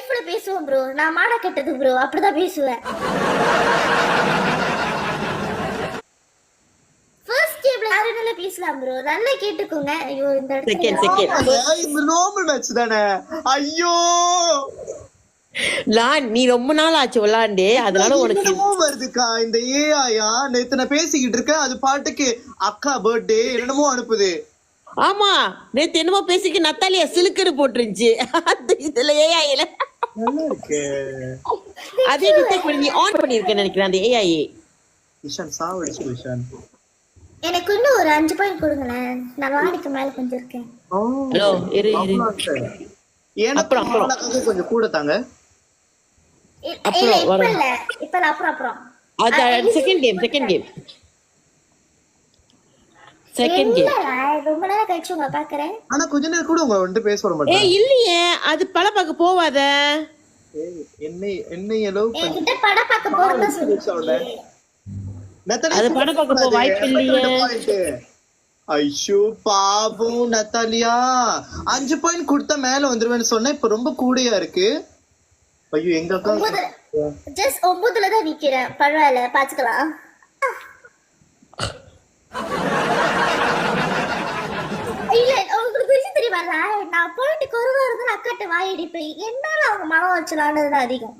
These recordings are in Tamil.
லைஃப்ல பேசுவேன் ப்ரோ. நான் மாட கெட்டது ப்ரோ, அப்படிதான் பேசுவேன். ஃபர்ஸ்ட் கேம்ல யாருனால பேசலாம் ப்ரோ, நல்லா கேட்டுக்கோங்க. ஐயோ இந்த இடத்துல இந்த நார்மல் மேட்ச் தானே. ஐயோ நீ ரொம்ப நாள் ஆச்சு விளாண்டே, அதனால உனக்கு வருதுக்கா இந்த ஏஐயா. நேத்து நான் பேசிக்கிட்டு இருக்கேன், அது பாட்டுக்கு அக்கா பர்த்டே என்னமோ அனுப்புது. ஆமா நேத்து என்னமோ பேசிக்கு நத்தாலியா சிலுக்குன்னு போட்டுருந்துச்சு. இதுல ஏஐல நல்லா இருக்கு. அதே டிடெக்ட் பண்ணி ஆன் பண்ணிருக்கேன்னு நினைக்கிறேன் அந்த ஏஐ. விஷான் சாவடிச்சு விஷான். எனக்கு இன்னும் ஒரு 5 பாயிண்ட் கொடுங்களேன். நான் வாடிக்கு மேல கொஞ்சம் இருக்கேன். ஹலோ இரு எனக்கு கொஞ்சம் கூட தாங்க. அப்புறம் இப்ப இல்ல அப்புறம் அது செகண்ட் கேம் ரொம்ப நேரம் கழிச்சு உங்களை பாக்குறேன். ஆனா கொஞ்ச நேரம் கூட உங்க வந்து பேச வர மாட்டேன். ஏய் இல்லையே, அது பல பார்க்க போவாத. என்னை லவ் பண்ணி என்கிட்ட பட பார்க்க போறதா சொல்லுங்க. அது பட பார்க்க போ வாய்ப்பு இல்லையே. ஐயோ பாவம் நத்தாலியா. 5 பாயிண்ட் கொடுத்தா மேல வந்துருவேன்னு சொன்னா இப்ப ரொம்ப கூடையா இருக்கு. ஐயோ எங்க அக்கா ஜஸ்ட் 9ல தான் நிக்கிறேன். பரவாயில்ல பாத்துக்கலாம். இல்ல உங்களுக்கு விஷயம் தெரியுமா, நான் போயிட்டு குறுவா இருந்து அக்காட்ட வாயிடிப்பேன். என்னால அவங்க மனம் வச்சலான்னு அதிகம்.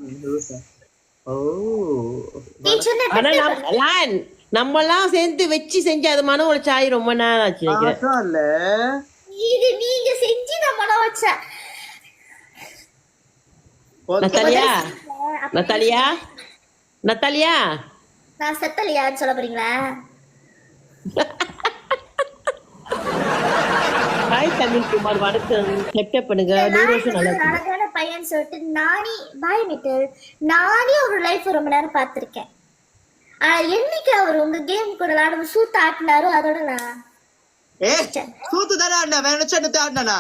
நம்ம எல்லாம் சேர்ந்து வச்சு செஞ்சு அது மனம் உழைச்சு ஆயி ரொம்ப நேரம் ஆச்சு நினைக்கிறேன். இது நீங்க செஞ்சு நான் மனம் வச்சேன். நத்தாலியா நான் செத்தலையான்னு சொல்ல போறீங்களா? ஹாய் தமிழ்குமார், வணக்கம். செப்டப் பண்ணுங்க. 100 வருஷம் நல்லா இருக்கு. அழகான பையன் சொல்லிட்டு நானே ஒரு லைஃப் ரொம்ப நேரம் பார்த்திருக்கேன். என்னைக்கு அவர் உங்க கேம் கூட விளையாடும் சூத்து ஆட்டினாரோ அதோட நான் சூத்து தானே ஆடினா, வேற நினைச்சு ஆடினா.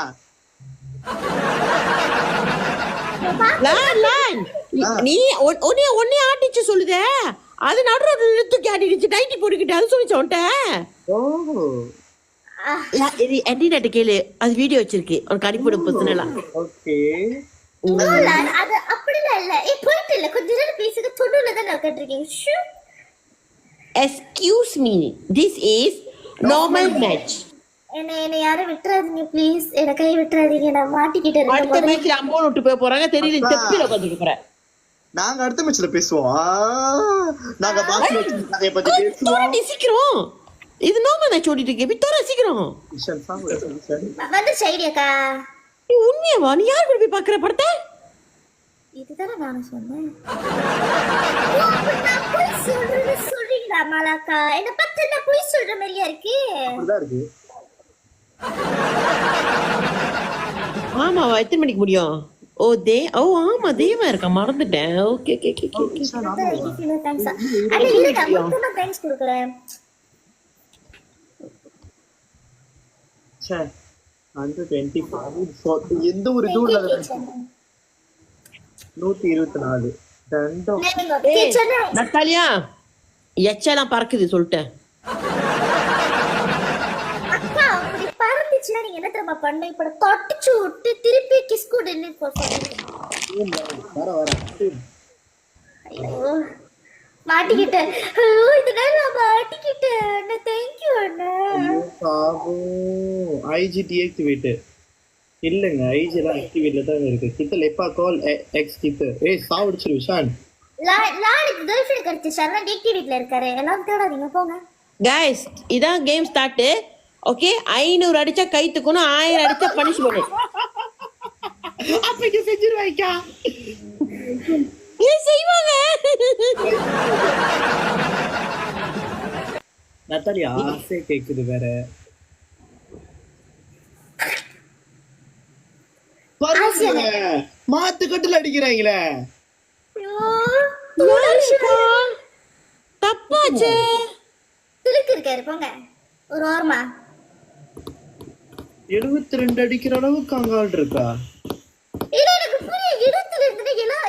நீ ஒன்னே ஆட்டிச்சு சொல்லுதே, அது நடுரோடு இழுத்துக்கு ஆடிடுச்சு. டைட்டி போட்டுக்கிட்டு அது சொல்லி சொல்லிட்டேன். கேளு, அது வீடியோ வச்சிருக்கு, உனக்கு அனுப்பிவிடும் பர்சனலா. அது அப்படிலாம் இல்ல. போயிட்டு இல்ல கொஞ்ச நேரம் பேசுங்க. 90ல தான் நான் கேட்டிருக்கேன். Excuse me, this is normal match. என்ன யாரும் விட்டுறாதீங்க ப்ளீஸ். என்ன கை விட்டுறாதீங்க, நான் மாட்டிக்கிட்டு இருக்கேன். அடுத்த மேட்ச்ல அம்போ விட்டு போய் போறாங்க தெரியல. தெப்பில உட்கார்ந்துட்டு போறேன். நாங்க அடுத்த மேட்ச்ல பேசுவோம். நாங்க பாஸ் மேட்ச் கதைய பத்தி பேசுவோம். சீக்கிரம் இது நார்மல் மேட்ச் ஓடிட்டு இருக்கு. வித்தோர சீக்கிரம் விஷான் சாவு வந்து சைடியாக்கா. நீ உண்மையாவா? நீ யார் கூட போய் பாக்குற படத்தை? இதுதானே நானும் சொன்னேன். சொல்றீங்களா மாலாக்கா? என்ன பத்தி என்ன போய் சொல்ற மாதிரியா இருக்கு? ஆமாவா? எத்தனை மணிக்கு முடியும்? ஆமா தேவா இருக்கா, மறந்துட்டேன். Okay okay okay okay. அட இருடா, மொத்தமா தேங்க்ஸ் கொடுக்கிறேன். சே 125 எந்த ஒரு இதுல 124 தண்டம். நத்தாலியா எச்செல்லாம் பறக்குது சொல்லிட்டேன். அக்கா அப்படி பறந்துச்சுன்னா நீங்க என்ன தெரியுமா பண்ண? இப்ப தொட்டுச்சு விட்டு திருப்பி கிஸ் கொடுன்னு மாட்டிக்கிட்டேன். ஐயோ இதனால நான் மாட்டிக்கிட்டேன். தேங்க்யூ அண்ணா. பாவம் ஐஜி டீஆக்டிவேட் இல்லங்க. ஐஜி எல்லாம் ஆக்டிவேட்ல தான் இருக்கு. கிட்ட லெப்பா கால் எக்ஸ் கிட்ட. ஏய் சாவடிச்சு விஷான். லாலிக்கு கேர்ள்ஃப்ரெண்ட் கிடைச்சிச்சானா டீஆக்டிவேட்ல இருக்காரு. எல்லாம் தேடாதீங்க போங்க. गाइस இதான் கேம் ஸ்டார்ட். ஓகே 500 அடிச்சா கை தூக்கணும், 1000 அடிச்சா பனிஷ்மென்ட். அப்ப இது செஞ்சிருவாய்க்கா. ஏன் செய்வாங்க? நத்தாலியா ஆசை கேக்குது வேற. மாத்து கட்டுல அடிக்கிறாங்களே. தப்பாச்சே. துலுக்கு இருக்காரு போங்க ஒரு ஓரமா. 72 அடிக்கிற அளவுக்கு அங்காள் இருக்கா? இல்ல எனக்கு புரிய. 72 எல்லாம்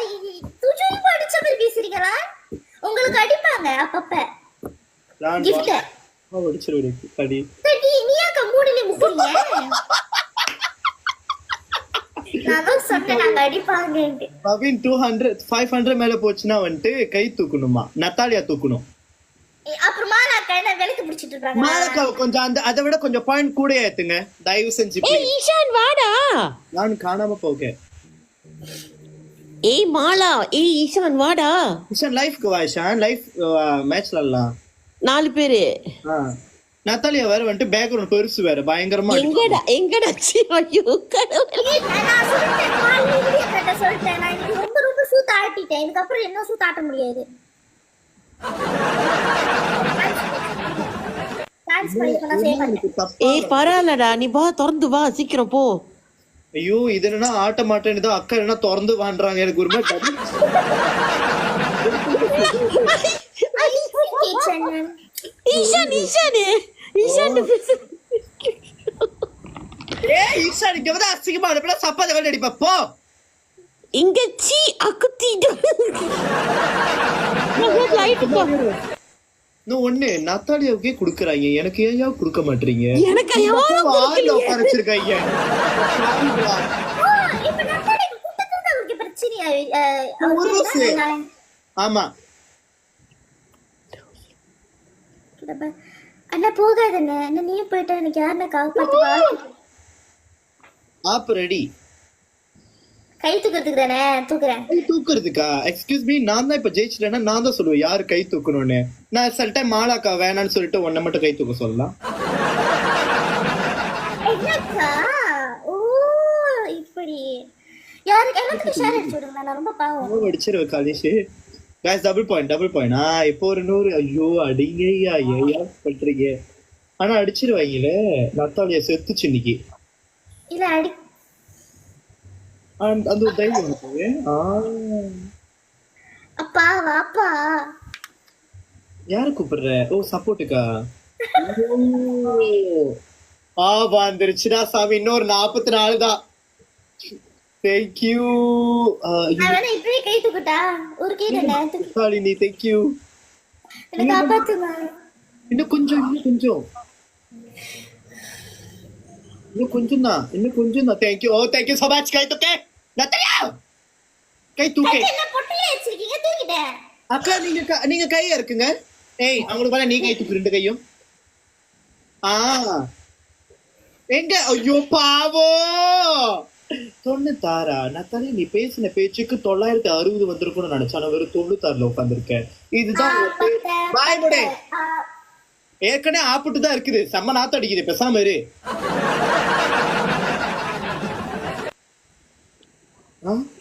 துஜுனி படிச்ச மாதிரி பேசுறீங்களா? உங்களுக்கு அடிப்பாங்க அப்பப்ப. கிஃப்ட் அடிச்சிரு கடி. நீயா கம்பூடில முக்குறீங்க. நான் தான் சொன்னேன் நாங்க அடிப்பாங்கன்ட்டு. பவின் 200 500 மேல போச்சுன்னா வந்துட்டு கை தூக்கணுமா, நத்தாலியா தூக்கணும். அப்புறமா நான் கையில விளக்கு பிடிச்சிட்டு இருக்காங்க. மாலக்கா கொஞ்சம் அதை விட கொஞ்சம் பாயிண்ட் கூட ஏத்துங்க தயவு செஞ்சு. ஏய் ஈஷான் வாடா. நான் காணாம போக. ஏய் மாலா, ஏய் ஈஷான் வாடா. இஷான் லைஃப்க்கு வா. இஷான் லைஃப் மேட்ச்ல எல்லாம் 4 பேரு. நத்தாலியா வேற வந்துட்டு பேக்ரவுண்ட் பெருசு வேற பயங்கரமா எங்கடா சி ஐயோ கடவுளே. நான் சொல்லிட்டேன் காலையில வீடியோ கட்ட சொல்லிட்டேன். நான் இன்னைக்கு ரொம்ப ரொம்ப சூத்த ஆட்டிட்டேன். இதுக்கப்புறம் என்ன சூத்த ஆட்ட முடியாது. டான்ஸ் பண்ணிட்டு நான் சேவ் பண்ணேன். ஏய் பரவாயில்லடா, நீ வா திறந்து வா சீக்கிரம் போ. ஐயோ இது என்னன்னா ஆட்ட மாட்டேன்னு தான் அக்கா என்ன திறந்து வான்றாங்க. எனக்கு ஒரு மாதிரி ஈஷான் ஈஷான் ஈஷான் ஏய் ஈஷான் இங்க வந்து அசிங்கமா அனுப்பல சப்பாத வேலை அடிப்பா போ. இங்க சீ அக்குத்திடு. லைட் போ. நான் ஒண்ணு நத்தாலியாவுக்கே குடுக்குறாங்க, எனக்கு ஏன் கொடுக்க மாட்டீங்க? எனக்கு யாரும் வாயில உட்கார வச்சிருக்காங்க. இப்ப நத்தாலிக்கு குட்டத்துக்கு அவருக்கு பிரச்சனையா? ஆமா அண்ணா போகாதண்ணே. என்ன நீயும் போயிட்டா எனக்கு யாருன்னா காப்பாத்துவா? App ready. கை தூக்கிறதுக்கு தானே தூக்குறேன். கை தூக்குறதுக்கா? எக்ஸ்கியூஸ் மீ, நான் தான் இப்ப ஜெயிச்சிட்டேன்னா நான் தான் சொல்லுவேன் யாரு கை தூக்கணும்னு. நான் சில டைம் மாலாக்கா வேணான்னு சொல்லிட்டு உன்னை மட்டும் கை தூக்க சொல்லலாம். என்னக்கா? ஓ இப்படி யாருக்கு எல்லாத்துக்கும் ஷேர் அடிச்சு விடுங்க. நான் ரொம்ப பாவம். அடிச்சிருவேன் காலேஷ். guys double point. இப்போ ஒரு 100. ஐயோ அடிங்கய்யா, ஏயா பண்றீங்க? ஆனா அடிச்சிருவாங்களே. நத்தாலியா செத்துச்சு இன்னைக்கு. இல்ல அடி அந்த ஒரு தைரியம் இருக்கு. அப்பா வாப்பா. யாரு கூப்பிடுற? ஓ சப்போர்ட்டுக்கா? வந்துருச்சுடா சாமி. இன்னொரு 44 தான். தேங்க்யூ. அவனை இப்பவே கை தூக்குட்டா. ஒரு கை தானே தூக்கு. சாலினி தேங்க்யூ. என்ன காப்பாத்துமா. இன்னும் கொஞ்சம் தான். தேங்க்யூ. ஓ தேங்க்யூ so much. கை தூக்கே நத்தாலியா, கை தூக்கே. என்ன பொட்டில வச்சிருக்கீங்க? தூக்கிட்டேன். அக்கா நீங்க கையா இருக்குங்க. ஏய் அவங்களுக்கு மேல நீ கை தூக்கு 2 கையும். எங்க? ஐயோ பாவோ. 96. நத்தாலியா நீ பேசின பேச்சுக்கு 960 வந்திருக்கும்னு நினைச்சேன். நான் வெறும் 96ல உட்காந்துருக்கேன். இதுதான் பாய் முடே. ஏற்கனவே ஆப்பிட்டு தான் இருக்குது. செம்ம நாத்து அடிக்குது. பேசாம இரு.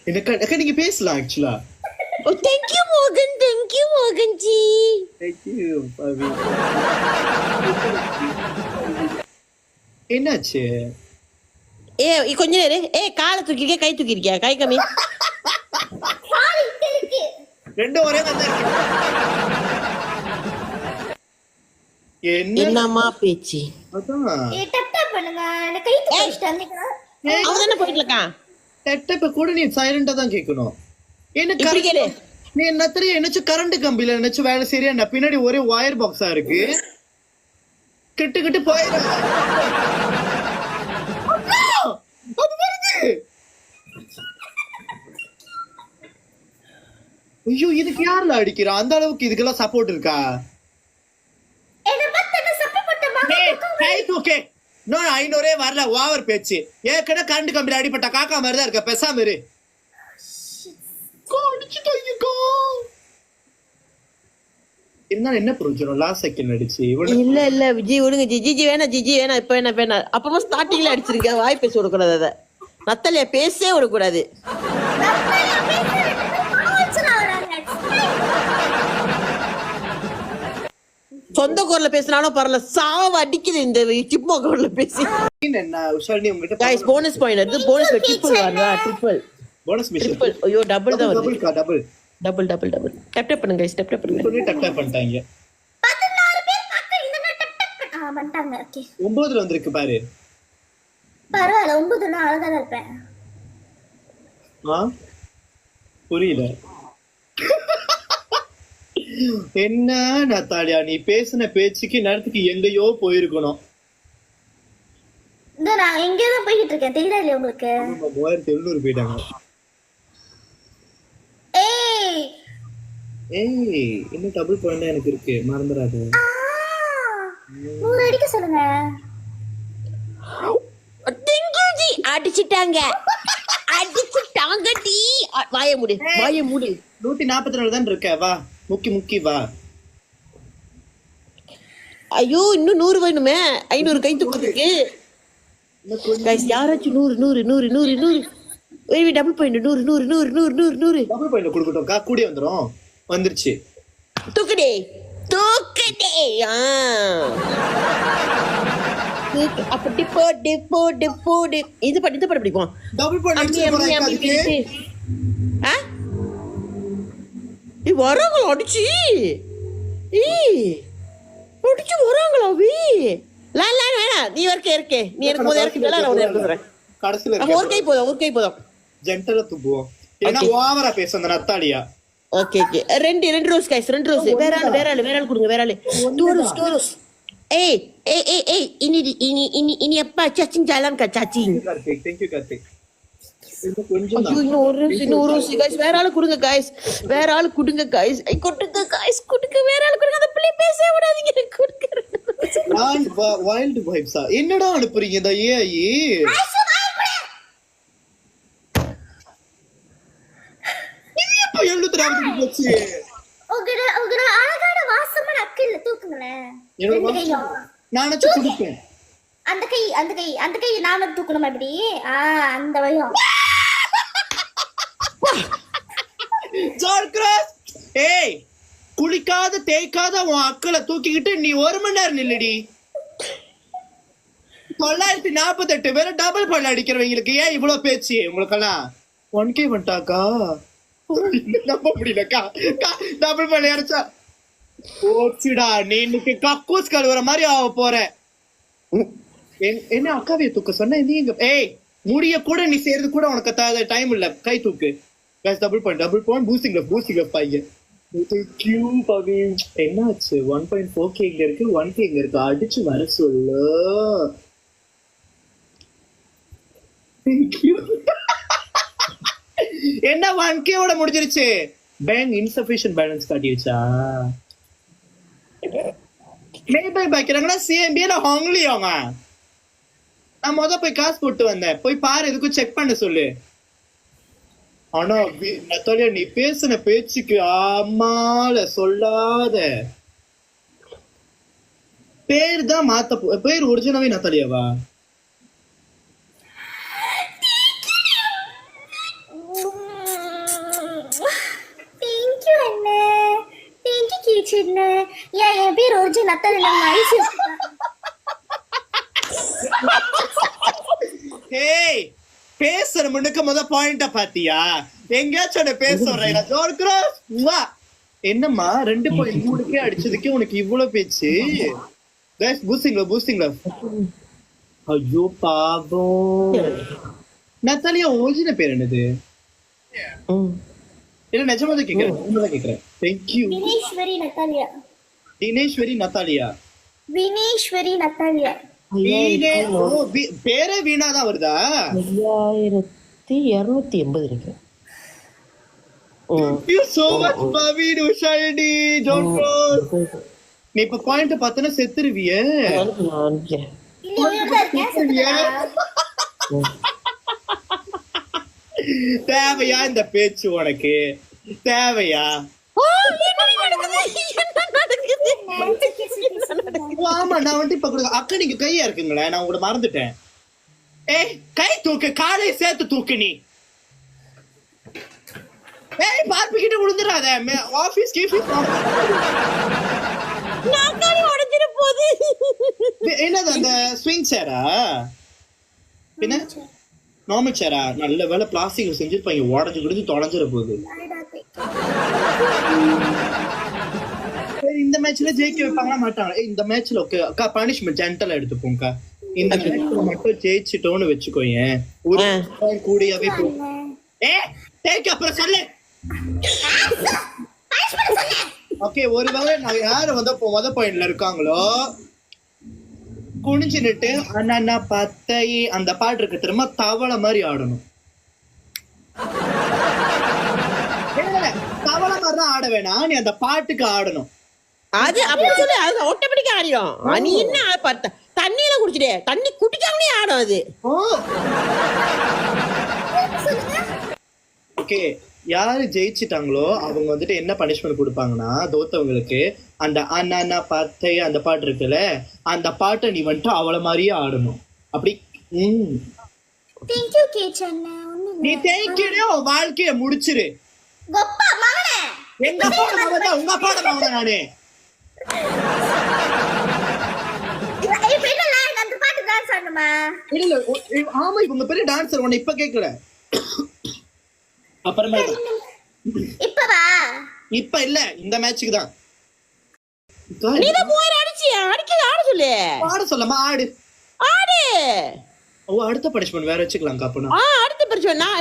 எனக்கு நீங்க பேசலாம் ஆக்சுவலா. ஓ தேங்க் யூ மோகன் ஜி. தேங்க்யூ பவி. என்னாச்சு? கொஞ்ச நேரம் காலை தூக்கிருக்கியா கை தூக்கிருக்கியா? கை கம்மி. கால் இங்க இருக்கு. ரெண்டும் ஒரே மாதிரி இருக்கு. என்னம்மா பேச்சு? அதான் டப் டப் பண்ணுங்க. என்ன கை தூக்கி வச்சிட்டாங்க. அவன் தானே போயிட்டு இருக்கான். டெட்டப்ப கூட நீ சைலண்டா தான் கேட்கணும். என்ன இப்படி கேளு. நீ என்ன தெரியும் என்னச்சும் கரண்ட் கம்பியில என்னச்சும் வேலை சரியா? நான் பின்னாடி ஒரே ஒயர் பாக்ஸா இருக்கு. கிட்டு போயிடும். ஐயோ இதுக்கு யாருல அடிக்கிறா? அந்த அளவுக்கு இதுக்கெல்லாம் சப்போர்ட் இருக்கா? என்ன பத்தன சப்ப போட்டமா. கை தூக்கே. நோ 500 வரல. ஓவர் பேச்சு. ஏற்கனவே கரண்ட் கம்பியில அடிபட்ட காக்கா மாதிரி தான் இருக்க. பேசாம இரு. இருந்தாலும் என்ன பிரயோஜனம்? லாஸ்ட் செகண்ட் அடிச்சு இல்ல விஜய் விடுங்க. ஜிஜி வேணாம் இப்ப என்ன வேணாம். அப்பமா ஸ்டார்டிங்ல அடிச்சிருக்க. வாய் பேச விடக்கூடாது. அத நத்தாலியா பேசவே விடக்கூடாது. சொந்த குரல்ல பேசினாலும் பரவாயில்ல. சாவ அடிக்குது இந்த சிப்மோ குரல்ல பேசி. என்ன உஷாலினி உங்ககிட்ட गाइस போனஸ் பாயிண்ட் அது. போனஸ் ட்ரிபிள் வரதா? Bonus mission. ட்ரிபிள். ஐயோ டபுள் தான் வருது. டபுள் டப் டப் பண்ணுங்க गाइस. டப் டப் பண்ணுங்க. சொல்லி டக் பண்ணிட்டாங்க. 16 பேர் பக்கம் இந்த டப் டப் பண்ணிட்டாங்க. ஓகே 9ல வந்திருக்கு பாரு. பரவாயில்ல. 9னா அழகா தான் இருப்பேன். புரியல. என்ன நத்தாலியா நீ பேசின பேச்சுக்கு நேரத்துக்கு எங்கேயோ போயிருக்கணும். இந்த நான் எங்கேயோ போய்கிட்டு இருக்கேன், தெரியுதா இல்லையா உங்களுக்கு? 3700 போயிட்டாங்க. ஏய் ஏய் இன்னும் டபுள் பாயிண்ட் எனக்கு இருக்கு, மறந்துடாது. 100 அடிக்க சொல்லுங்க. ஜி அடிச்சிட்டாங்க டி. வாய மூடு 144 தான் இருக்க. வா முக்கி வா. ஐயோ இன்னும் 100 வேணுமே, 500 கை தூக்குறதுக்கு. கைஸ் யாராச்சும் 100 டபுள் பாயிண்ட் 100 டபுள் பாயிண்ட் கொடுக்கட்டோம்க்கா, கூடிய வந்துரும். வந்துருச்சு. தூக்குடே அப்படி போடு. இது பண்ணி பிடிப்போம். டபுள் பாயிண்ட் வராங்களா அடிச்சு வராங்களா? வேணாம், நீ இருக்கே நீ இருக்கும் போது இருக்கு. கடைசியில ஒரு கை போதும். ஜென்டலா துப்புவோம். ஏன்னா ஓவரா பேச அந்த நத்தாலியா. ஓகே ரெண்டு ரோஸ் கைஸ், 2 ரோஸ். வேற ஆள் கொடுங்க, வேற ஆளு. 2 ரோஸ். ஏய் இனி அப்பா சச்சிங் ஜாலான் கா சச்சிங். Thank you Karthik. கொஞ்சம் இன்னும் ஒரு ரோஸ் கைஸ். வேற ஆளு கொடுங்க கைஸ், வேற ஆளு கொடுங்க கைஸ். கொடுங்க வேற ஆளு கொடுங்க. அந்த பிள்ளை பேசவே விடாதீங்க. கொடுங்க. வைல்ட் வைப்ஸா என்னடா அனுப்புறீங்க இந்த ஏஐ? இப்ப 740 போச்சு. உங்க அழகான வாசமான அக்கில தூக்குங்களேன். நானச்சு கொடுப்பேன். அந்த கை நாம தூக்கணுமா இப்படி? அந்த வயம். George cross. ஏய் குளிக்காத தேய்க்காத உன் அக்களை தூக்கிக்கிட்டு நீ 1 மணி நேரம் நில்லுடி. 948 பேர் டபுள் பாயிண்ட் அடிக்கிறவங்களுக்கு ஏன் இவ்வளவு பேச்சு? உங்களுக்கெல்லாம் 1K வந்துட்டாக்கா, நம்ப முடியலக்கா. டபுள் பாயிண்ட் அடிச்சா போச்சுடா. நீ இன்னைக்கு கக்கூஸ் கழுவுற மாதிரி ஆக போற. என்ன அக்காவைய தூக்க சொன்ன நீங்க? ஏய் முடிய கூட நீ செய்யறது கூட உனக்கு டைம் இல்ல. கை தூக்கு. டபுள் பாயிண்ட் பூஸ்டிங் லெஃப்ட் பையன். என்னாச்சு? 1.4K இங்க இருக்கு, 1K இங்க இருக்கு. அடிச்சு வர சொல்லு. என்ன 1K ஓட முடிஞ்சிருச்சு. பேங்க் இன்சஃபிஷியன்ட் பேலன்ஸ் காட்டிடுச்சா? மேபை பாக்கிறாங்கன்னா சிஎம்பில ஹாங்லியோங்க. நான் போய் காசு போட்டு வந்தேன். போய் பாரு, எதுக்கும் செக் பண்ண சொல்லு. ஆனா நத்தாலியா நீ பேசின பேச்சுக்கு ஆமால சொல்லாத. பேர் தான் மாத்த பேர் ஒரிஜினலாவே நத்தாலியாவா? என் பேர் ஒரிஜினல் நத்தாலியா. ஏய் பேசுற முன்னுக்கு பாயிண்ட பாத்தியா? எங்கேயாச்சும் பேசுறேன். என்னம்மா 2.3K அடிச்சதுக்கே உனக்கு இவ்வளவு பேச்சு? பூஸ்டிங். ஐயோ பாவம். நத்தாலியா ஒரிஜினல் பேர் என்னது? இல்ல நிஜமா தான் கேக்குறேன். Thank you. தினேஸ்வரி நத்தாலியா. பேரே வீணாதான் வருதா? 5280 இருக்கு. நீ இப்ப பாயிண்ட் பார்த்தனா செத்துருவிய. தேவையா இந்த பேச்சு உனக்கு? தேவையா? ஆமா நான் வந்து இப்ப கொடுக்க அக்கா நீங்க கையா இருக்குங்களே, நான் உங்களை மறந்துட்டேன். ஏய் கை தூக்கு, காலை சேர்த்து தூக்கு. நீ ஏய் பார்ப்பிக்கிட்டு விழுந்துடாத. ஆபீஸ் என்னது அந்த ஸ்விங் சேரா? என்ன நார்மல் சேரா? நல்ல வேலை பிளாஸ்டிக் செஞ்சிருப்பாங்க, உடஞ்சு கொடுத்து தொலைஞ்சிட போகுது. இந்த மேட்ச்ல ஜெயிக்க வைப்பாங்களா மாட்டாங்க? இந்த மேட்ச்ல ஓகே அக்கா பனிஷ்மெண்ட் ஜென்டலா எடுத்துப்போம்க்கா. இந்த மேட்ச்ல மட்டும் ஜெயிச்சிட்டோன்னு வச்சுக்கோயேன், ஒரு கூடியவே போகும். டேக் அப்புறம் சொல்லு. ஓகே ஒருவேளை நான் யாரு வந்து முத பாயிண்ட்ல இருக்காங்களோ குனிஞ்சு நிட்டு அண்ணா பத்தை அந்த பாட்டு இருக்கு திரும்ப தவளை மாதிரி ஆடணும். தவளை மாதிரி தான் ஆட வேணாம், நீ அந்த பாட்டுக்கு ஆடணும். அது அப்படி சொல்லு, அது ஆட்டோமேட்டிக்கா ஆடிடும். நீ என்ன பார்த்த தண்ணியில குடிச்சிட்டே, தண்ணி குடிக்காமலே ஆடும் அது. ஓகே, யாரு ஜெயிச்சிட்டாங்களோ அவங்க வந்துட்டு என்ன பனிஷ்மெண்ட் கொடுப்பாங்கன்னா, தோத்தவங்களுக்கு அந்த அண்ணா பத்தை அந்த பாட்டு இருக்குல்ல, அந்த பாட்டை நீ வந்துட்டு அவளை மாதிரியே ஆடணும். அப்படி தேங்க்யூ கேச்சண்ணா. நீ தேய்க்கிடே உன் வாழ்க்கைய முடிச்சிரு. கொப்பா மகனே, எங்க அப்பாவோட மகன் தான், உங்க அப்பாவோட மகன் நானு. இப்ப என்ன நான் அந்த பாட்டு டான்ஸ் ஆடணுமா? இல்ல ஆமா, இவங்க பெரிய டான்சர், உன்னை இப்ப கேட்கல. அப்புறமா இப்பவா? இப்ப இல்ல, இந்த மேட்சுக்கு தான். நீ தான் போய் அடிச்சியா? அடிக்க ஆட சொல்லு. ஆட சொல்லமா, ஆடு ஆடு. ஓ, அடுத்த பனிஷ்மெண்ட் வேற வச்சுக்கலாம் காப்பனா. அடுத்த பரிசு நான்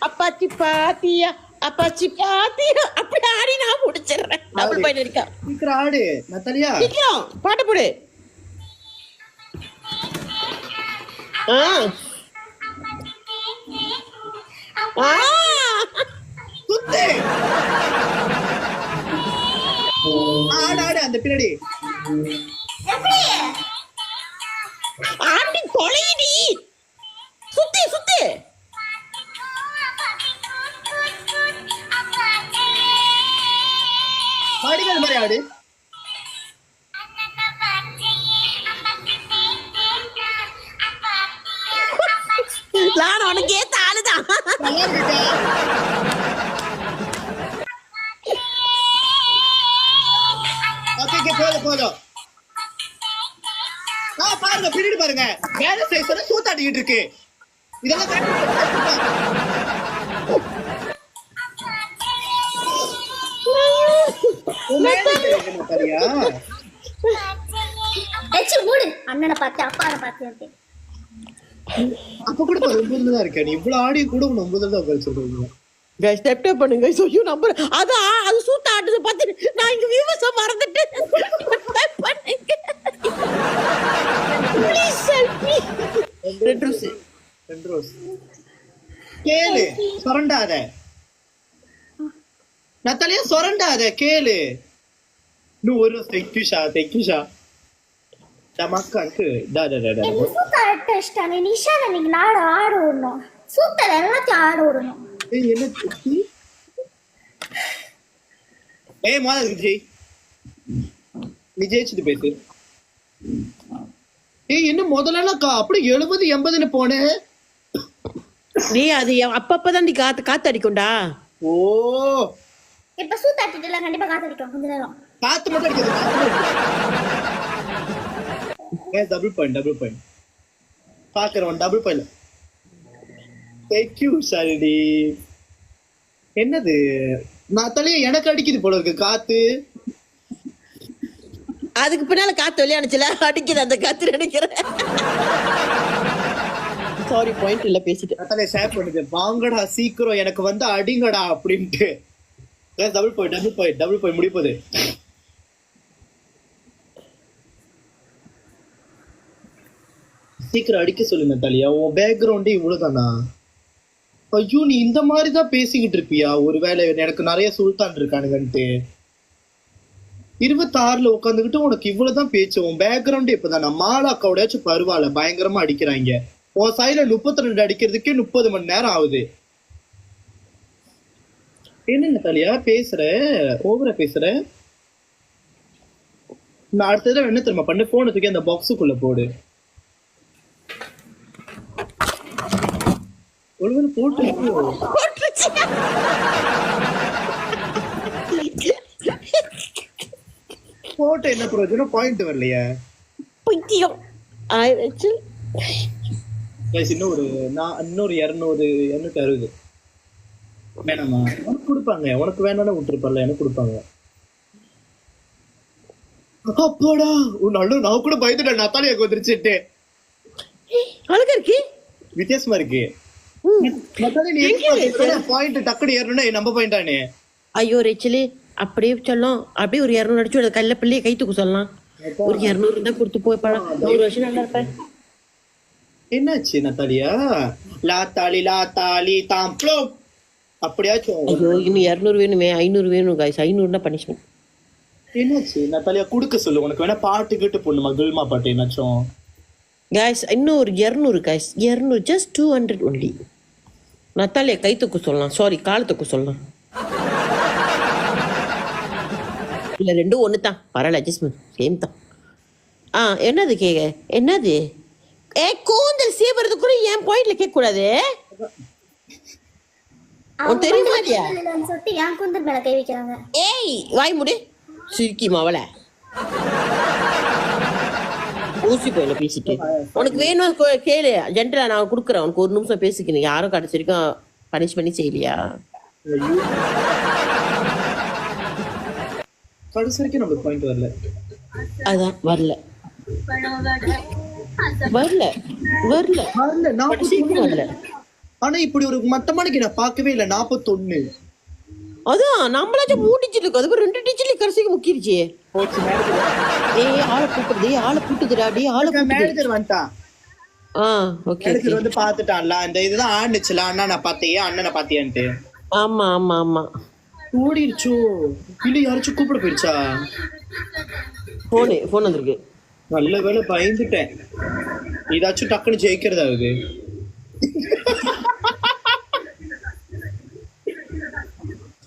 அப்பாச்சி பாத்தியா அப்பாச்சி பாத்தியா அப்படி ஆடி நான் முடிச்சிடுறேன். டபுள் பாயிண்ட் இருக்கா? சீக்கிரம் ஆடு நத்தாலியா, சீக்கிரம் பாட்டு போடு. சுத்து ஆடு ஆடு அந்த பின்னாடி ஆண்டி தொலைடி. சுத்தி சுத்தி பாடிகள் மாதிரி ஆடு. நான் உனக்கு ஏத்த ஆளுதான். போதும் பாருங்க, பின்னாடி பாருங்க, வேலை செய்ய சூத்தாடிக்கிட்டு இருக்கு. இதெல்லாம் அண்ணனை பார்த்து அப்பாவை பார்த்து அப்ப கூட 9 தான் இருக்க. நீ இவ்வளவு ஆடி கூட 9 தான் உட்கார சொல்றீங்க. கைஸ் டேப் டேப் பண்ணுங்க கைஸ். ஐயோ நம்பர் அது சூத்த ஆடுது பார்த்து நான் இங்க வியூவர்ஸ் மறந்துட்டேன். டேப் பண்ணுங்க please help me. Red rose கேளு, சொரண்டாத நத்தாலியா, சொரண்டாத கேளு. இன்னும் ஒரு தெக்குஷா மக்களுக்கு நிஷால நீங்க நாடு ஆடு விடணும். சூத்தர் எல்லாத்தையும் ஆடு விடணும். விஜய் நீ ஜெயிச்சுட்டு பேசு. இன்னும் முதல்ல அப்படி 70-80 போனேன். நீ அது அப்பப்பதான் நீ காத்து அடிக்கும்டா. ஓ, இப்ப சூத்தாட்டிட்டு கண்டிப்பா காத்து அடிக்கும். கொஞ்ச நேரம் காத்து மட்டும் அடிக்குது. டபுள் பாயிண்ட் பாக்குறோம். Double point. தேங்க்யூ சாரிடி. என்னது நான் தலைய எனக்கு அடிக்குது போல இருக்கு காத்து. அதுக்கு பின்னால காத்து விளையாடுச்சுல, அடிக்குது அந்த காத்து நினைக்கிறேன். சாரி, பாயிண்ட் இல்ல பேசிட்டு தலைய ஷேர் பண்ணுது. வாங்கடா சீக்கிரம் எனக்கு வந்து அடிங்கடா அப்படின்ட்டு. டபுள் பாயிண்ட் முடிப்பது. சீக்கிரம் அடிக்க சொல்லுங்க தலையா. உன் பேக்ரவுண்டே இவ்வளவுதானா? ஐயோ, நீ இந்த மாதிரிதான் பேசிக்கிட்டு இருப்பியா? ஒருவேளை எனக்கு நிறைய சுல்தான் இருக்கானுங்கன்ட்டு 26ல உட்காந்துக்கிட்டு உனக்கு இவ்வளவுதான் பேச்சு. உன் பேக்ரவுண்டே இப்பதானா? மாலாக்காவோடயாச்சும் பரவாயில்ல, பயங்கரமா அடிக்கிறாங்க. உன் சைட்ல 32 அடிக்கிறதுக்கே 30 மணி நேரம் ஆகுது. என்ன தலையா பேசுற? ஓவரா பேசுற. நான் அடுத்த தடவை என்ன தெரியுமா பண்ணு, போனை தூக்கி அந்த பாக்ஸுக்குள்ள போடு. ஒழுங்கு போட்டு போட்டு என்ன பிரயோஜனம்? பாயிண்ட் வரலையா? இன்னொரு 260 வேணாமா? உனக்கு கொடுப்பாங்க. உனக்கு வேணாலும் விட்டுருப்பார்ல, எனக்கு கொடுப்பாங்க. அப்பாடா, நல்ல நான் கூட பயந்துட்டேன். நத்தாலியாக்கு வந்துருச்சுட்டு. அழகா இருக்கு, வித்தியாசமா இருக்கு. பாயிண்ட் டக்குனு ஏறணும்னா நம்ம பாயிண்டானே. ஐயோ ரேச்சலி, அப்படியே சொல்லலாம். அப்படியே ஒரு 200 அடிச்சு கையில பிள்ளைய கை தூக்க சொல்லலாம். ஒரு 200 தான் கொடுத்து போய் பழம் 100 வருஷம் நல்லா இருப்பேன். என்னாச்சு நத்தாலியா? லாத்தாலி தாம்ப்ளோ அப்படியாச்சும் ஐயோ இன்னும் 200 வேணுமே, 500 வேணும் guys. 500 தான் பனிஷ்மெண்ட். என்னாச்சு நத்தாலியா? குடுக்க சொல்லு, உனக்கு வேணா பாட்டு கேட்டு போடணுமா? குல்மா பாட்டு என்னாச்சும்? guys இன்னும் ஒரு 200 guys. 200 just 200 only. நத்தாலியா கை தூக்கு சொல்லலாம், சாரி கால் தூக்கு சொல்லலாம். இல்ல ரெண்டும் ஒண்ணு தான், பரவாயில்ல அட்ஜஸ்ட்மெண்ட் சேம் தான். என்னது கேக்க? என்னது கூந்தல் சீவறதுக்குள்ள என் பாயிண்ட்ல கேட்க கூடாது. உனக்கு தெரியுமா இல்லையா? சொல்லிட்டு என் கூந்தல் மேல கை வைக்கிறாங்க. ஏய் வாய் முடி சிரிக்கி மவள ஊசி போயில பேசிட்டு. உனக்கு வேணும் கேளு ஜென்டலா, நான் கொடுக்குறேன் உனக்கு 1 நிமிஷம் பேசிக்கணும். யாரும் கடைசி வரைக்கும் பனிஷ் பண்ணி செய்யலையா? கடைசி வரைக்கும் நம்மளுக்கு பாயிண்ட் வரல. அதான் வரல வரல. ஆனா இப்படி ஒரு மட்டமானிக்கு நான் பார்க்கவே இல்லை. 41. அதான் நம்மளாச்சும் 3 டிஜிட் இருக்கு, அதுக்கு 2 டிஜிட் கடைசிக்கு முக்கிருச்சு. ஆளை கூட்டுதுடா. மேனேஜர் வந்துட்டான். ஓகே மேனேஜர் வந்து பாத்துட்டான்ல, இந்த இதுதான் ஆண்டுச்சுல. அண்ணா நான் பாத்தியா, அண்ணனை பாத்தியான்ட்டு. ஆமா ஓடிடுச்சோ இல்ல யாராச்சும் கூப்பிட போயிடுச்சா? போன் வந்திருக்கு. நல்ல வேலை பயந்துட்டேன். இதாச்சும் டக்குன்னு ஜெயிக்கிறதா இது?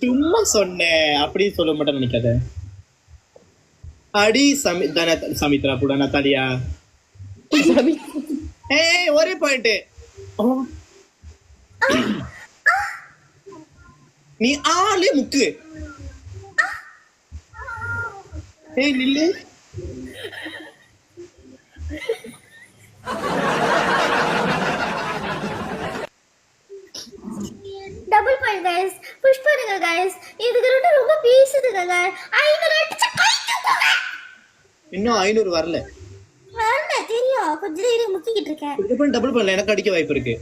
சும்மா சொன்னேன், அப்படி சொல்ல மாட்டேன் நினைக்காத. அடி சமித்ரா கூட நத்தாலியா. ஒரே பாயிண்ட். நீ ஆளே முக்கு. நில்லு. Double point guys. புஷ் பண்ணுங்க गाइस. இதுக்கு ரொம்ப பேசுதுங்க गाइस. 500 அடிச்சு கைக்குங்க. இன்னும் 500 வரல. வரல தெரியும், கொஞ்சம் நேரம் முக்கிக்கிட்டு இருக்கேன். இப்போ டபுள் பண்ணல, எனக்கு அடிக்க வாய்ப்பு இருக்கு.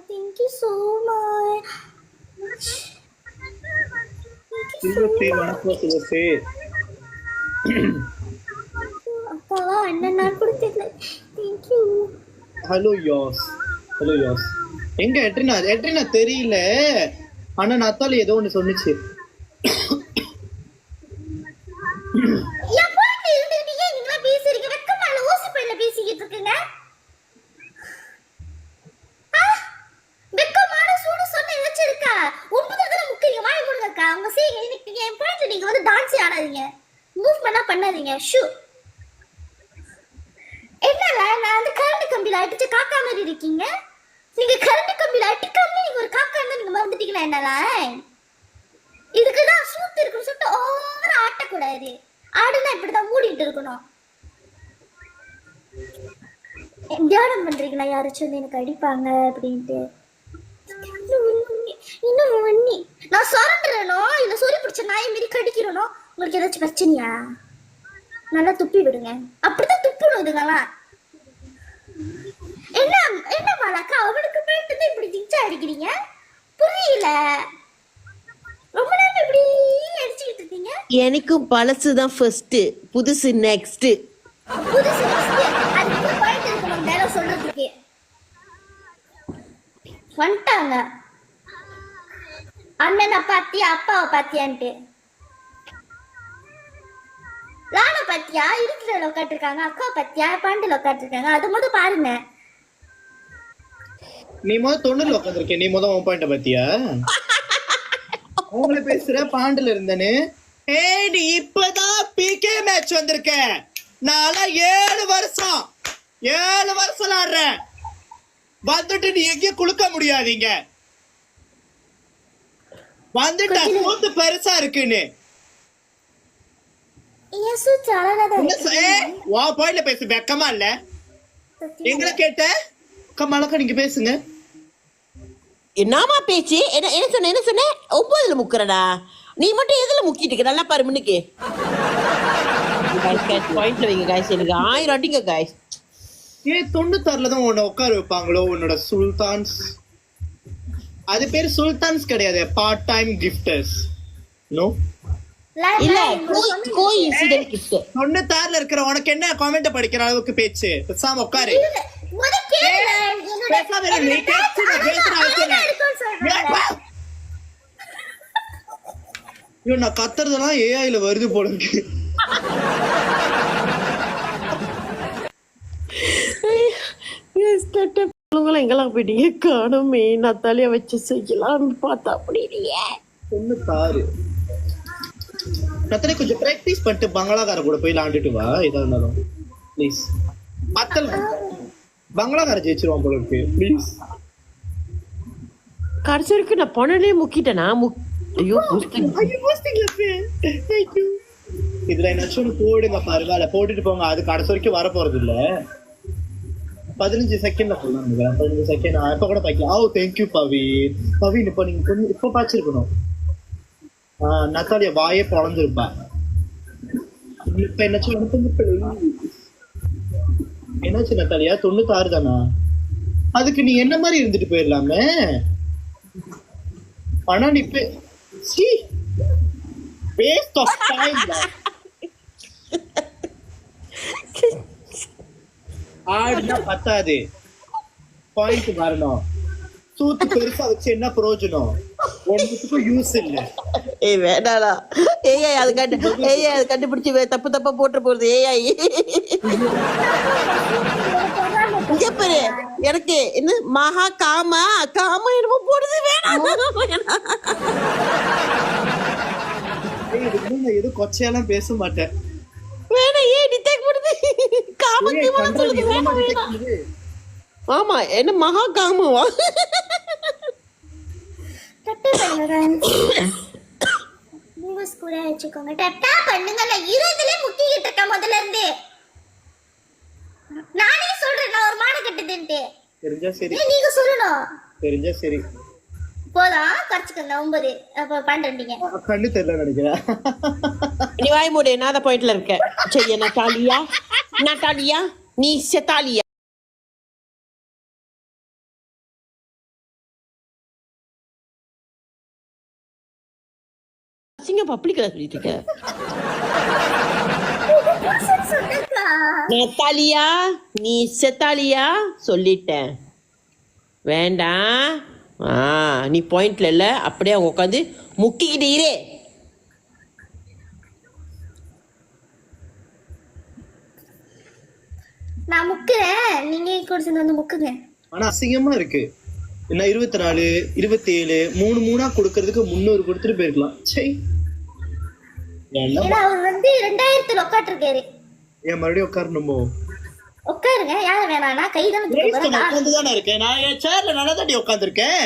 Thank you so much. அப்பாவா அண்ணன் நான் கொடுத்தேன். Thank you. ஹலோ யோஸ். எங்க எட்ரினா தெரியல. ஆனா நத்தாலி ஏதோ ஒண்ணு சொன்னுச்சு. பண்ணாதீங்க. ஷூ என்னடா நான் அந்த கரண்ட் கம்பியில அடிச்ச காக்கா மாதிரி இருக்கீங்க. நீங்க கரண்ட் கம்பியில அடிக்காம நீங்க ஒரு காக்கா இருந்தா நீங்க மறந்துட்டீங்களா? என்னடா இதுக்குதான் சூத்து இருக்குன்னு சொல்லிட்டு ஓவரா ஆட்டக்கூடாது. ஆடுனா இப்படிதான் மூடிட்டு இருக்கணும். தியானம் பண்றீங்களா? யாராச்சும் வந்து எனக்கு அடிப்பாங்க அப்படின்ட்டு. இன்னும் வண்ணி நான் சொரண்டுறனோ இல்ல சொறி பிடிச்ச நாய் மாரி கடிக்கிறனோ உங்களுக்கு ஏதாச்சும் பிரச்சனையா? நல்லா துப்பி விடுங்க. அப்படிதான் துப்பணும் இதுங்கெல்லாம். என்ன மாலாக்கா அவனுக்கு போயிட்டு இப்படி திச்சா அடிக்கிறீங்க? புரியல. ரொம்ப நேரம் இப்படி அடிச்சுக்கிட்டு இருக்கீங்க. எனக்கும் பழசுதான் ஃபர்ஸ்ட், புதுசு நெக்ஸ்ட். அதுக்கு பாயிண்ட் இருக்கணும் டயலாக் சொல்றதுக்கு. வந்துட்டாங்க. அண்ணனை பாத்தியா அப்பாவை பாத்தியான்ட்டு. ராணா பாத்தியா இருக்கிற உட்காந்துருக்காங்க, அக்கா பாத்தியா பாண்டில உட்காந்துருக்காங்க. அது மட்டும் பாருங்க. நீ 90 உட்காந்துருக்க. நீ உன் பாயிண்ட பாத்தியா? உங்களை பேசுற பாண்டுல இருந்தனு. நீ இப்பதான் பிகே மேட்ச் வந்திருக்க. நான் 7 வருஷம் ஆடுறேன். வந்துட்டு நீ எங்கேயும் குளுக்க முடியாதீங்க. வந்துட்டு சூத்து பெருசா இருக்குன்னு பேசு. வெக்கமா இல்ல? எங்களை கேட்ட கமலக்கா நீங்க பேசுங்க. என்னமா பேச்சு? என்ன சொன்ன 9ல முக்குறடா. நீ மட்டும் எதுல முக்கிட்டு இருக்க? நல்லா பாரு முன்னுக்கு. பாயிண்ட்ல வைங்க गाइस. எனக்கு 1000 அடிங்க गाइस. 96ல தான் உன்னை உட்கார வைப்பாங்களோ உன்னோட சுல்தான்ஸ்? அது பேர் சுல்தான்ஸ் கிடையாது, பார்ட் டைம் கிஃப்டர்ஸ். நோ இல்ல கோய் இன்சிடென்ட் கிஃப்ட் 96ல இருக்கிற உனக்கு என்ன கமெண்ட் படிக்கிற அளவுக்கு பேச்சு பேசாம உட்காரு பேசாம இரு, நீ பேச்சு, நான் பேசுற அவசியம் இல்லை. ஐயோ, நான் கத்துறதெல்லாம் ஏஐல வருது போல இருக்கு. எங்கெல்லாம் போயிட்டீங்க காணுமே நத்தாலியா வச்சு செய்யலாம் பார்த்தா அப்படியே ஒண்ணு பாரு நத்தனை கொஞ்சம் பிராக்டிஸ் பண்ணிட்டு பங்களாக்கார கூட போய் விளாண்டுட்டு வா. இதா இருந்தாலும் ப்ளீஸ். அத்தல் பங்களாக்கார ஜெயிச்சிருவான் போல இருக்கு. ப்ளீஸ். கடைசி வரைக்கும் நான் பணனே முக்கிட்டேனா ஐயோ இதுல என்னாச்சும் போடுங்க பரவாயில்ல, போட்டுட்டு போங்க. அது கடைசி வரைக்கும் வர போறது இல்ல. 15 செகண்ட்ல போடலாம். 15 செகண்ட் இப்ப கூட பாக்கலாம். ஓ தேங்க்யூ பவீன். பவீன் இப்ப நீங்க கொஞ்சம் இப்ப பாய்ச்சிருக்கணும். நத்தாலியா வாயே பொழந்திருப்பா. இப்ப என்னாச்சும் என்னாச்சு நத்தாலியா? 96 தானா? அதுக்கு நீ என்ன மாதிரி இருந்துட்டு போயிடலாமே. ஆனா நீ waste of time. ஆடுனா பத்தாது, பாயிண்ட் வரணும். சூத்து பெருசா வச்சு என்ன பிரயோஜனம்? ஒன்றுக்கும் யூஸ் இல்ல. ஏய் வேண்டாடா. ஏஐ அது கண்டுபிடிச்சு தப்பு தப்பா போட்டு போறது ஏஐ. இங்க பாரு, எனக்கு என்ன மகா காமா என்னமோ போடுது. வேணாம் எதுவும் கொச்சையெல்லாம் பேச மாட்டேன். வேணாம். ஏன் டிடெக்ட் பண்ணுது? காம சொல்லுது. வேணாம். ஆமா, என்ன மகா காமவா? வச்சுக்கோங்க. டட்டா பண்ணுங்கல. இருதுல முக்கிட்டு இருக்க முதல்ல இருந்து. நானே சொல்றேன் நான் ஒரு மான கட்டுதுன்ட்டு. தெரிஞ்சா சரி. நீங்க சொல்லணும். தெரிஞ்சா சரி. போதா குறைச்சுக்கங்க. 9 அப்ப 12. கண்ணு தெரியல நினைக்கிறேன். நீ வாய் மூடு. நான் தான் பாயிண்ட்ல இருக்கேன். செய்ய நட்டாலியா நீ செத்தாலியா. சிங்க பப்ளிக்ல சொல்லிட்டு இருக்க. நத்தாலியா நீ செத்தாலியா சொல்லிட்டேன். வேண்டாம். நீ பாயிண்ட்ல இல்ல. அப்படியே அவங்க உட்காந்து முக்கிக்கிட்டு இரே. நான் முக்குறேன், நீங்க கூட சேர்ந்து வந்து முக்குங்க. ஆனா அசிங்கமா இருக்கு. என்ன 24 27 3 கொடுக்கறதுக்கு 300 கொடுத்துட்டு போயிருக்கலாம். சரி, அவர் வந்து 2000 உட்காந்துருக்காரு. ஏன் மறுபடியும் உட்காரணுமோ? உட்காருங்க. யார வேணானா கைதான உட்காந்துதானே இருக்கேன். நான் என் சேர்ல நல்லா தாண்டி உட்காந்துருக்கேன்.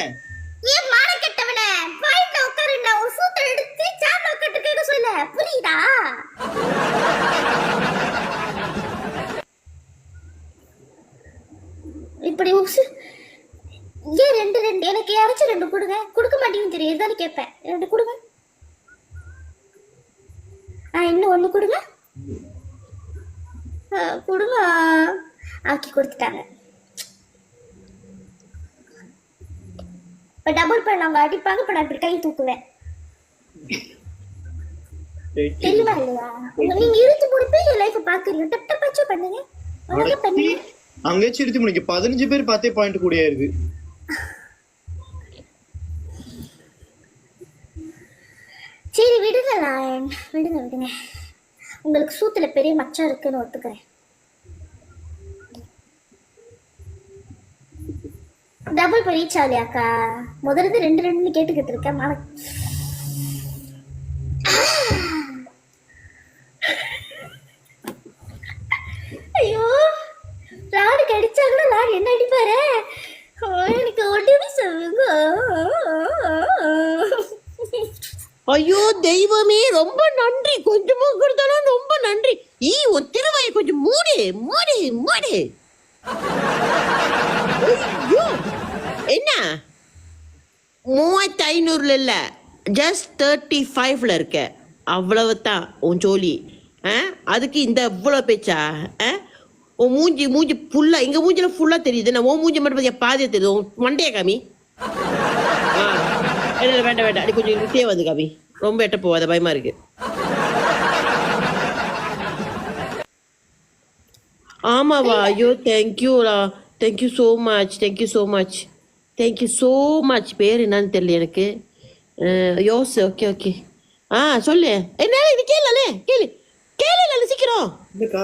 ஏன் மான கட்டவனே பாயிண்ட்ல உட்காருங்க. ஒரு சூத்த எடுத்து சேர்ல உட்காந்துருக்கேன்னு சொல்ல புரியுதா? இப்படி ஏன் 2 எனக்கு யாராச்சும் 2 கொடுங்க. கொடுக்க மாட்டேங்குன்னு தெரியும். இதுதானே கேட்பேன். 2 கொடுங்க. இன்னும் 1 கொடுங்க. கொடுங்க. ஆக்கி கொடுத்துட்டாங்க. இப்ப டபுள் பண்ணாங்க அடிப்பாங்க. இப்ப நான் இப்படி கை தூக்குவேன். தெரியவா இல்லையா? நீங்க இழுத்து முடிப்பே என் லைஃப் பாக்குறீங்க. டப் பச்சை பண்ணுங்க. அங்கே சிரித்து முடிக்க 15 பேர் பார்த்தே பாயிண்ட் கூடியா இருக்கு. சரி விடுங்க. விடுங்க. உங்களுக்கு சூத்துல பெரிய மச்சம் இருக்குன்னு ஒத்துக்கிறேன். டபுள் ரீச் ஆகலையாக்கா? முதல்ல 2 கேட்டுக்கிட்டு இருக்கேன். ஐயோ, லாடு கடிச்சாங்கன்னா லாடு என்ன அடிப்பாரு? எனக்கு ஒன்றுமே சொல்லுங்க. ஐயோ தெய்வமே, ரொம்ப நன்றி. கொஞ்சமா கொடுத்தாலும் ரொம்ப நன்றி. உன் திருவாயை கொஞ்சம் மூடு. ஐயோ, என்ன 3500 இல்ல, ஜஸ்ட் 35ல இருக்க. அவ்வளவு தான் உன் ஜோலி. அதுக்கு இந்த இவ்வளவு பேச்சா? உன் மூஞ்சி ஃபுல்லா, எங்க மூஞ்சில ஃபுல்லா தெரியுது. நான் உன் மூஞ்சி மட்டும் பாதியா தெரியுது. உன் மண்டைய காமி. வேண்டாம். அது கொஞ்சம் கிட்டே வந்து காமி. ரொம்ப எட்ட போவாத, பயமா இருக்கு. ஆமாவா? ஐயோ தேங்க்யூலா, thank you so much, thank you so much, thank you so much. பேர் என்னன்னு தெரியல எனக்கு. யோஸ். Okay okay. சொல்லு. என்ன இது? கேளு கேளு கேளு சீக்கிரம். இல்லக்கா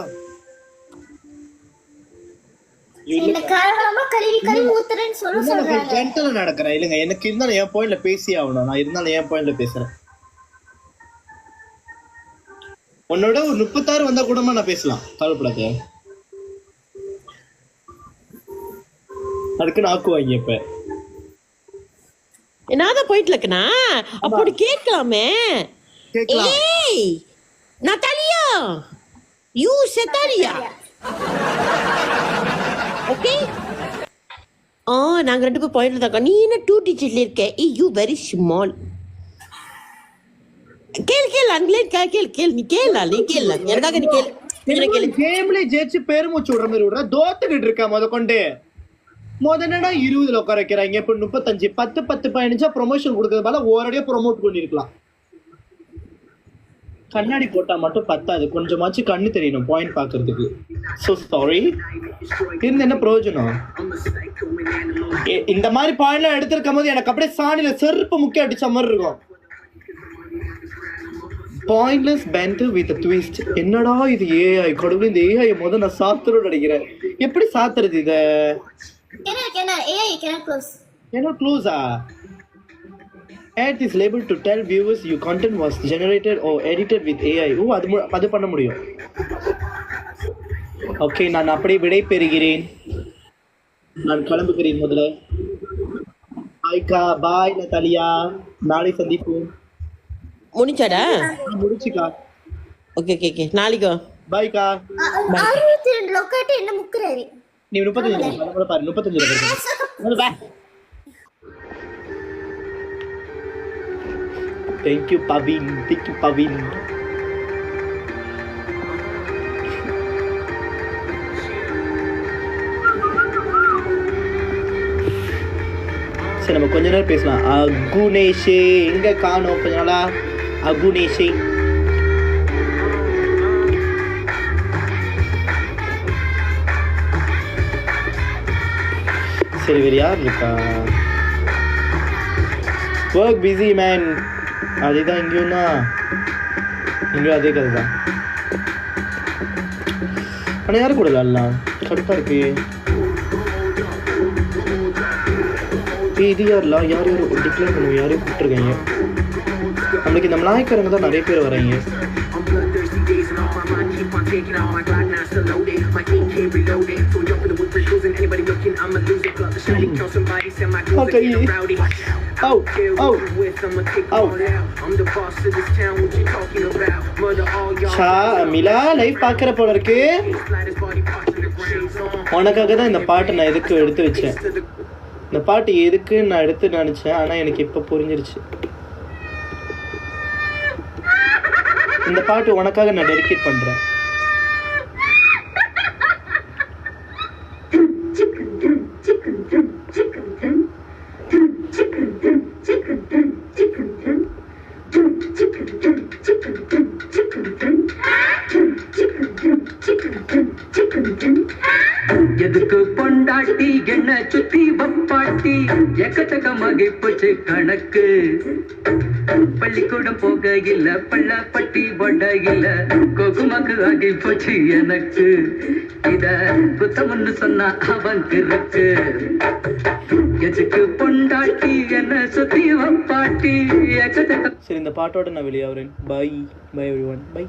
இந்த காரணமா கழுவி ஊத்துறேன்னு சொல்றாங்க. ஜென்டலா நடக்கிறேன் இல்லைங்க. எனக்கு இருந்தாலும் என் பாயிண்ட்ல பேசி ஆகணும். நான் இருந்தாலும் என் பாயிண்ட்ல பேசுறேன். உன்னோட ஒரு 36 வந்தா கூடமா நான் பேசலாம், கவலைப்படாத. அதுக்கு நாக்குவாங்க இப்ப. நான் போயிட்டு இருக்கேனா? அப்படி கேட்கலாமே. கேட்கலாம். ஏய் நட்டாலியா, யூ செத்தாலியா. ஓகே. நாங்க 2 பேரும் பாயிண்ட்ல தான். நீ என்ன 2 டிஜிட்ல இருக்க? You very small. கேள் அங்களே கேள். நீ கேள எனக்காக. நீ கேளு. கேம்ல ஜெயிச்சு பெருமூச்சு விடுற மாதிரி விடுற. தோத்துக்கிட்டு இருக்கா என்னடா 20ல உட்கார வைக்கிறாங்க. இப்ப 35 10 15 ப்ரொமோஷன் கொடுக்கறது போல ஓரடியா ப்ரொமோட் பண்ணிருக்கலாம். கண்ணாடி போட்டா மட்டும் பத்தாது, கொஞ்சமாச்சு கண்ணு தெரியணும் பாயிண்ட் பாக்குறதுக்கு. So sorry. இருந்து என்ன பிரயோஜனம்? இந்த மாதிரி பாயிண்ட்லாம் எடுத்திருக்கும் போது எனக்கு அப்படியே சாணியில செருப்பு முக்கிய அடிச்ச மாதிரி இருக்கும். Pointless panther with twist. என்னடா இது ஏஐ? கடவுளே, இந்த ஏஐ நான் சாத்துறோம்னு நினைக்கிறேன். எப்படி சாத்துறது இத? என்ன க்ளோஸா? Ad is labeled to tell viewers your content was generated or edited with AI. அது பண்ண முடியும். ஓகே, நான் அப்படியே விடை பெறுகிறேன். நான் கிளம்புகிறேன் முதல்ல. பாய்க்கா, பாய் நத்தாலியா. நாளை சந்திப்போம். முடிச்சாடா? முடிச்சுக்கா. ஓகே. நாளைக்கு பாய்க்கா. 62 லொக்கேட் என்ன முக்குறாரு? நீ 35 பாரு. 35 பாய். Thank you Pavin. சரி, நம்ம கொஞ்ச நேரம் பேசலாம். அகுனேஷே எங்க காணோம் கொஞ்ச நாளா? அகுனேஷே சரி, வேறு யார் இருக்கா? Work busy man. அதேதான் இங்கேயும் அதே கதை தான். ஆனால் யாரும் கூட விளாட்லாம், கடுப்பாக இருக்கு. இது யாரெல்லாம் யார் டிக்ளேர் பண்ணுவோம், யாரையும் கூப்பிட்டுருக்காங்க. நம்மளுக்கு இந்த மலாய்க்காரங்க தான் நிறைய பேர் வராங்க. மிலா லைவ் பாக்குற போல இருக்கு. உனக்காக தான் இந்த பாட்டை நான் எதுக்கு எடுத்து வச்சேன். இந்த பாட்டு எதுக்கு நான் எடுத்து நினைச்சேன், ஆனா எனக்கு இப்ப புரிஞ்சிருச்சு. இந்த பாட்டு உனக்காக நான் டெடிகேட் பண்றேன். எதுக்கு பொண்டாட்டி என்ன சுத்தி வப்பாட்டி எக்கச்சக்கமாகி போச்சு கணக்கு. பள்ளிக்கூடம் போக இல்ல, பள்ளப்பட்டி வட இல்ல, கோகுமாக்கு ஆகி போச்சு எனக்கு. இத புத்தம்னு சொன்னா அவங்க இருக்கு. எதுக்கு பொண்டாட்டி என்ன சுத்தி வப்பாட்டி எக்கச்சக்க. சரி, இந்த பாட்டோட நான் வெளியாகிறேன். By everyone. பை.